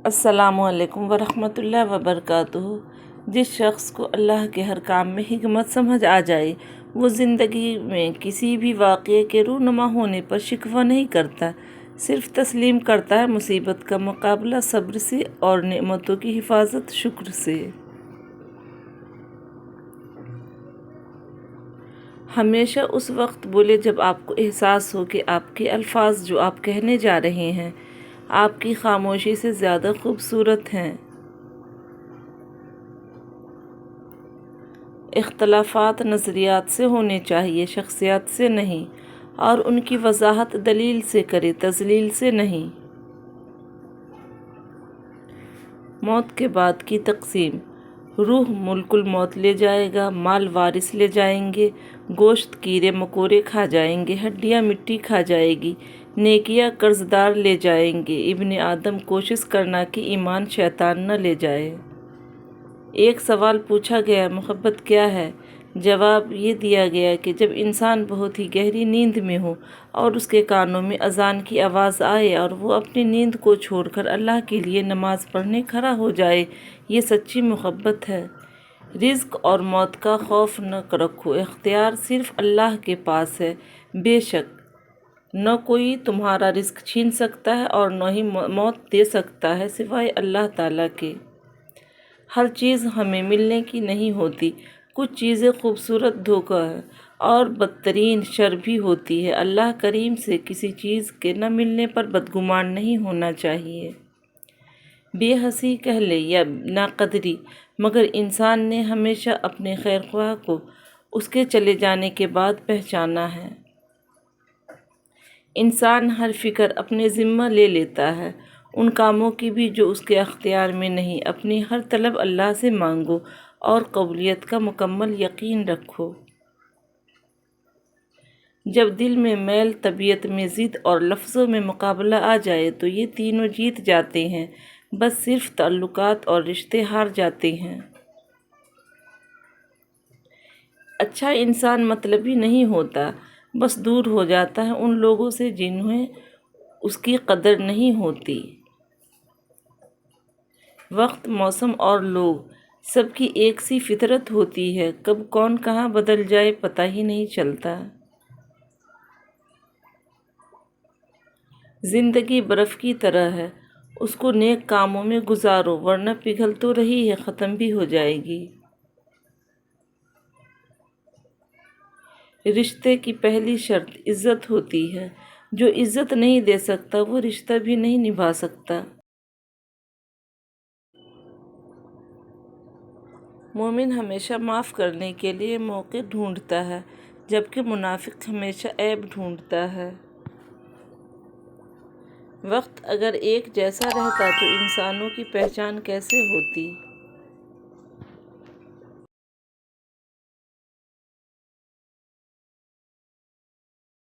السلام علیکم ورحمۃ اللہ وبرکاتہ۔ جس شخص کو اللہ کے ہر کام میں حکمت سمجھ آ جائے وہ زندگی میں کسی بھی واقعے کے رونما ہونے پر شکوہ نہیں کرتا، صرف تسلیم کرتا ہے مصیبت کا مقابلہ صبر سے اور نعمتوں کی حفاظت شکر سے۔ ہمیشہ اس وقت بولے جب آپ کو احساس ہو کہ آپ کے الفاظ جو آپ کہنے جا رہے ہیں آپ کی خاموشی سے زیادہ خوبصورت ہیں۔ اختلافات نظریات سے ہونے چاہیے، شخصیات سے نہیں، اور ان کی وضاحت دلیل سے کرے، تضلیل سے نہیں۔ موت کے بعد کی تقسیم: روح ملک الموت لے جائے گا، مال وارث لے جائیں گے، گوشت کیڑے مکوڑے کھا جائیں گے، ہڈیاں مٹی کھا جائے گی، نیکیاں قرض دار لے جائیں گے۔ ابن آدم کوشش کرنا کہ ایمان شیطان نہ لے جائے۔ ایک سوال پوچھا گیا، محبت کیا ہے؟ جواب یہ دیا گیا کہ جب انسان بہت ہی گہری نیند میں ہو اور اس کے کانوں میں اذان کی آواز آئے اور وہ اپنی نیند کو چھوڑ کر اللہ کے لیے نماز پڑھنے کھڑا ہو جائے، یہ سچی محبت ہے۔ رزق اور موت کا خوف نہ رکھو، اختیار صرف اللہ کے پاس ہے۔ بے شک نہ کوئی تمہارا رزق چھین سکتا ہے اور نہ ہی موت دے سکتا ہے سوائے اللہ تعالیٰ کے۔ ہر چیز ہمیں ملنے کی نہیں ہوتی، کچھ چیزیں خوبصورت دھوکہ ہے اور بدترین شر بھی ہوتی ہے۔ اللہ کریم سے کسی چیز کے نہ ملنے پر بدگمان نہیں ہونا چاہیے۔ بے حسی کہہ لے یا ناقدری، مگر انسان نے ہمیشہ اپنے خیر خواہ کو اس کے چلے جانے کے بعد پہچانا ہے۔ انسان ہر فکر اپنے ذمہ لے لیتا ہے، ان کاموں کی بھی جو اس کے اختیار میں نہیں۔ اپنی ہر طلب اللہ سے مانگو اور قبولیت کا مکمل یقین رکھو۔ جب دل میں میل، طبیعت میں ضد اور لفظوں میں مقابلہ آ جائے تو یہ تینوں جیت جاتے ہیں، بس صرف تعلقات اور رشتے ہار جاتے ہیں۔ اچھا انسان مطلبی نہیں ہوتا، بس دور ہو جاتا ہے ان لوگوں سے جنہیں اس کی قدر نہیں ہوتی۔ وقت، موسم اور لوگ سب کی ایک سی فطرت ہوتی ہے، کب کون کہاں بدل جائے پتہ ہی نہیں چلتا۔ زندگی برف کی طرح ہے، اس کو نیک کاموں میں گزارو ورنہ پگھل تو رہی ہے، ختم بھی ہو جائے گی۔ رشتے کی پہلی شرط عزت ہوتی ہے، جو عزت نہیں دے سکتا وہ رشتہ بھی نہیں نبھا سکتا۔ مومن ہمیشہ معاف کرنے کے لیے موقع ڈھونڈتا ہے، جبکہ منافق ہمیشہ عیب ڈھونڈتا ہے۔ وقت اگر ایک جیسا رہتا تو انسانوں کی پہچان کیسے ہوتی؟